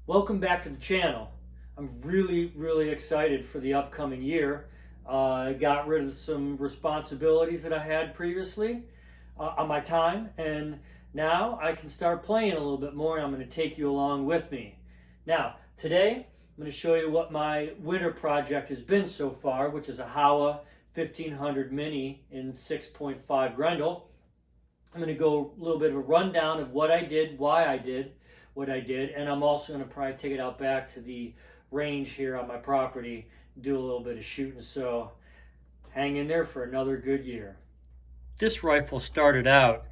Welcome back to the channel. I'm really excited for the upcoming year. I got rid of some responsibilities that I had previously on my time, and now I can start playing a little bit more, and I'm going to take you along with me. Now, today I'm going to show you what my winter project has been so far, which is a Howa 1500 Mini in 6.5 Grendel. I'm going to go a little bit of a rundown of what I did, why I did what I did, and I'm also going to probably take it out back to the range here on my property, do a little bit of shooting, so hang in there for another good year. This rifle started out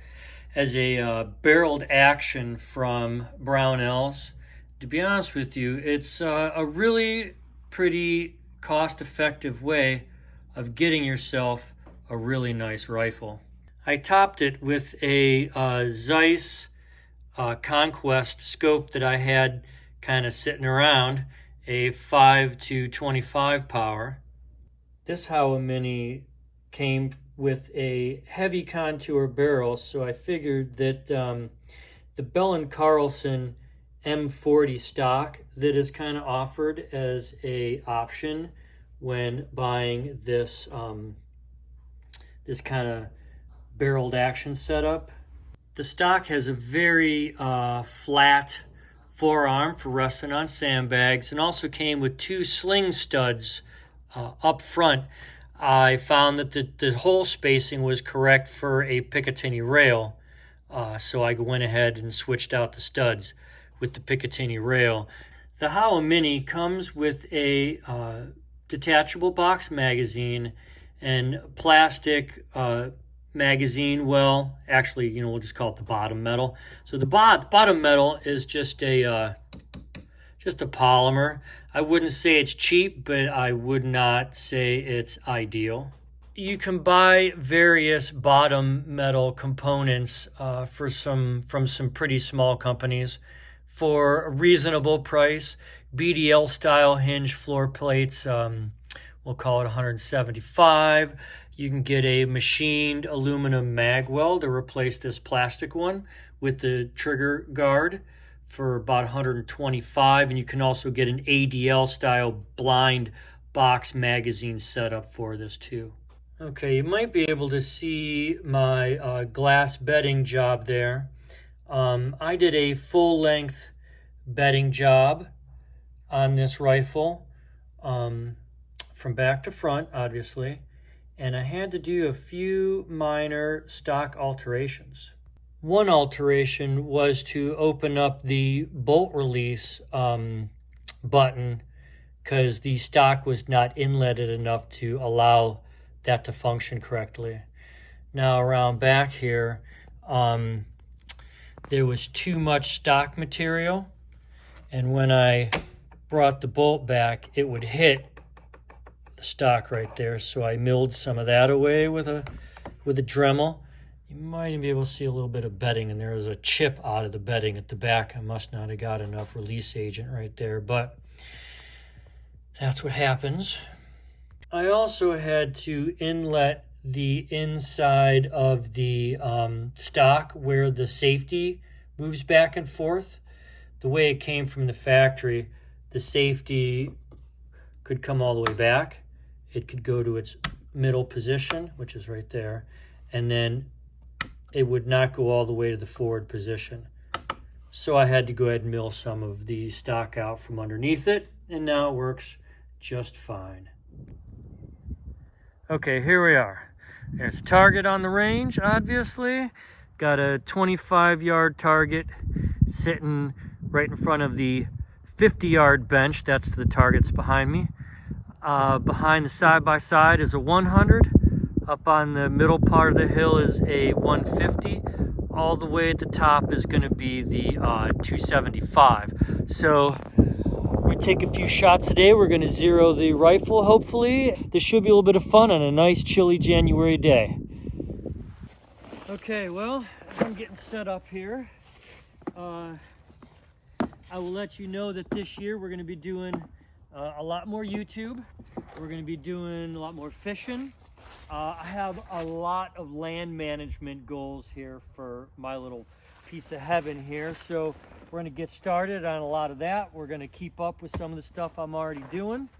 as a barreled action from Brownells. To be honest with you, it's a really pretty cost-effective way of getting yourself a really nice rifle. I topped it with a Zeiss Conquest scope that I had kind of sitting around, a 5 to 25 power. This Howa Mini came with a heavy contour barrel, so I figured that the Bell & Carlson M40 stock that is kind of offered as a option when buying this this kind of barreled action setup. The stock has a very flat forearm for resting on sandbags, and also came with two sling studs up front. I found that the hole spacing was correct for a Picatinny rail, so I went ahead and switched out the studs with the Picatinny rail. The Howa Mini comes with a detachable box magazine and plastic magazine. Well, actually, we'll just call it the bottom metal. So the bottom metal is just a polymer. I wouldn't say it's cheap, but I would not say it's ideal. You can buy various bottom metal components from some pretty small companies for a reasonable price. BDL style hinge floor plates, we'll call it $175. You can get a machined aluminum mag weld to replace this plastic one with the trigger guard for about $125, and you can also get an ADL style blind box magazine setup for this too. Okay, you might be able to see my glass bedding job there. I did a full length bedding job on this rifle, from back to front, obviously. And I had to do a few minor stock alterations. One alteration was to open up the bolt release button, because the stock was not inletted enough to allow that to function correctly. Now around back here, there was too much stock material, and when I brought the bolt back, it would hit stock right there, so I milled some of that away with a Dremel. You might even be able to see a little bit of bedding, and there was a chip out of the bedding at the back. I must not have got enough release agent right there, but that's what happens. I also had to inlet the inside of the stock where the safety moves back and forth. The way it came from the factory, the safety could come all the way back. It could go to its middle position, which is right there, and then it would not go all the way to the forward position. So I had to go ahead and mill some of the stock out from underneath it, and now it works just fine. Okay, here we are. There's a target on the range, obviously. Got a 25-yard target sitting right in front of the 50-yard bench. That's the targets behind me. Behind the side-by-side is a 100. Up on the middle part of the hill is a 150. All the way at the top is going to be the 275. So we take a few shots today. We're going to zero the rifle, hopefully. This should be a little bit of fun on a nice chilly January day. Okay, well, as I'm getting set up here, I will let you know that this year we're going to be doing a lot more YouTube. We're going to be doing a lot more fishing. I have a lot of land management goals here for my little piece of heaven here. So we're going to get started on a lot of that. We're going to keep up with some of the stuff I'm already doing.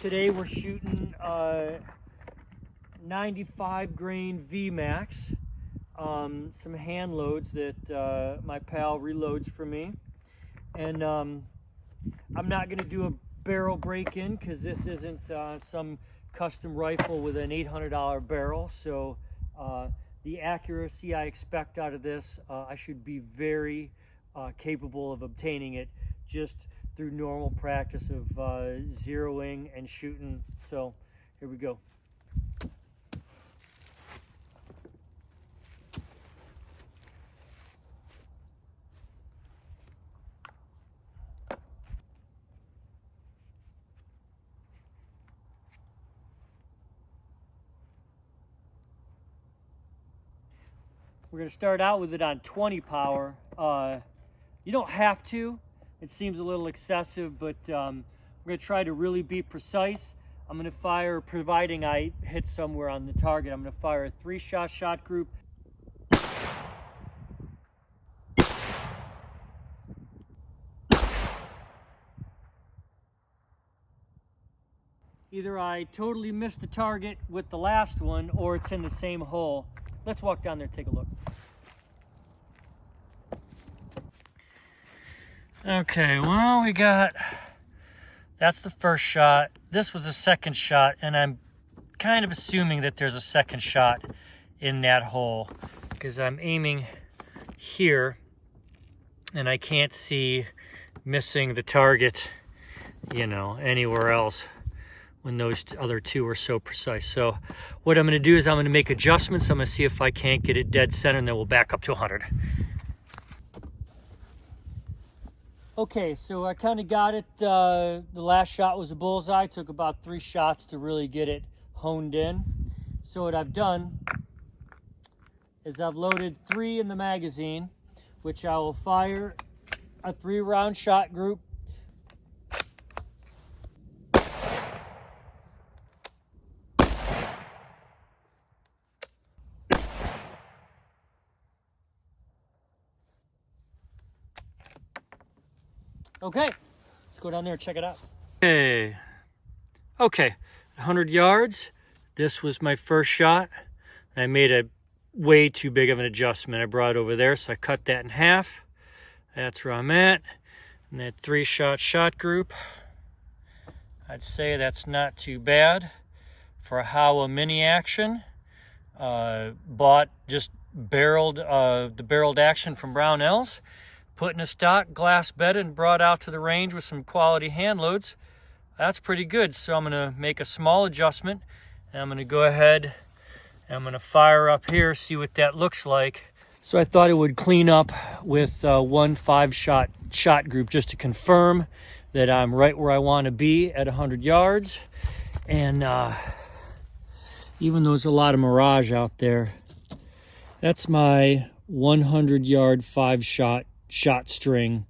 Today we're shooting 95 grain VMAX, some hand loads that my pal reloads for me. And I'm not going to do a barrel break-in because this isn't some custom rifle with an $800 barrel. So the accuracy I expect out of this, I should be very capable of obtaining it just through normal practice of zeroing and shooting. So here we go. We're going to start out with it on 20 power. You don't have to. It seems a little excessive, but we're going to try to really be precise. I'm going to fire, providing I hit somewhere on the target, I'm going to fire a 3-shot shot group. Either I totally missed the target with the last one, or it's in the same hole. Let's walk down there and take a look. Okay, well, that's the first shot. This was the second shot, and I'm kind of assuming that there's a second shot in that hole because I'm aiming here and I can't see missing the target, anywhere else when those other two are so precise. So what I'm going to do is I'm going to make adjustments. I'm going to see if I can't get it dead center, and then we'll back up to 100. Okay, so I kind of got it. The last shot was a bullseye. Took about 3 shots to really get it honed in. So what I've done is I've loaded 3 in the magazine, which I will fire a 3-round shot group. Okay, let's go down there and check it out. Okay, 100 yards. This was my first shot. I made a way too big of an adjustment. I brought it over there, so I cut that in half. That's where I'm at. And that 3-shot shot group, I'd say that's not too bad for a Howa mini action. Bought just the barreled action from Brownells. Put in a stock, glass bedded, and brought out to the range with some quality hand loads. That's pretty good. So I'm going to make a small adjustment, and I'm going to go ahead and I'm going to fire up here, see what that looks like. So I thought it would clean up with one 5-shot shot group just to confirm that I'm right where I want to be at 100 yards. And even though there's a lot of mirage out there, that's my 100-yard 5-shot string.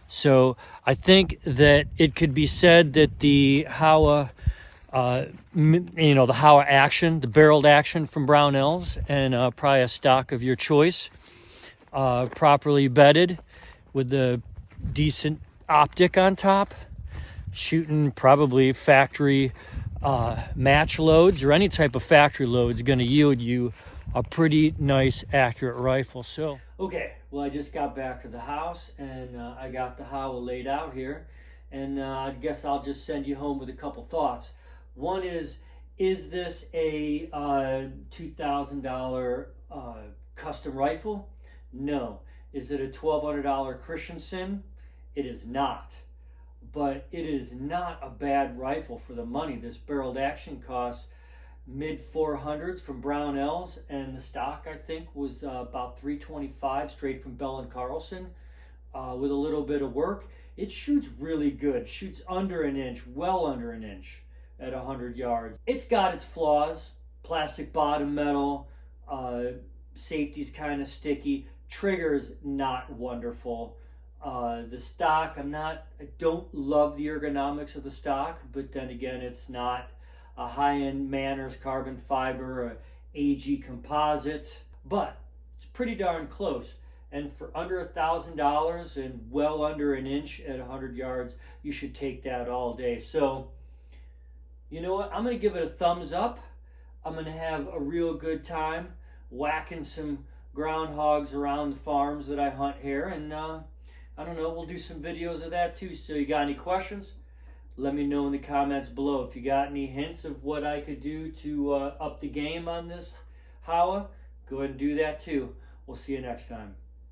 So I think that it could be said that the Howa, the Howa action, the barreled action from Brownells, and probably a stock of your choice, properly bedded with the decent optic on top, shooting probably factory match loads or any type of factory load is going to yield you a pretty nice, accurate rifle. So, okay, well, I just got back to the house and I got the Howa laid out here, and I guess I'll just send you home with a couple thoughts. One is this a $2,000 custom rifle? No. Is it a $1,200 Christensen? It is not. But it is not a bad rifle for the money. This barreled action costs mid-400s from Brownells, and the stock I think was about $325 straight from Bell & Carlson with a little bit of work. It shoots really good. Shoots under an inch, well under an inch at 100 yards. It's got its flaws. Plastic bottom metal, safety's kind of sticky, trigger's not wonderful. The stock, I don't love the ergonomics of the stock, but then again, it's not a high-end Manners carbon fiber, a AG composite, but it's pretty darn close. And for under $1,000 and well under an inch at 100 yards, you should take that all day. So, you know what? I'm going to give it a thumbs up. I'm going to have a real good time whacking some groundhogs around the farms that I hunt here. And I don't know, we'll do some videos of that too. So you got any questions? Let me know in the comments below. If you got any hints of what I could do to up the game on this Howa, go ahead and do that too. We'll see you next time.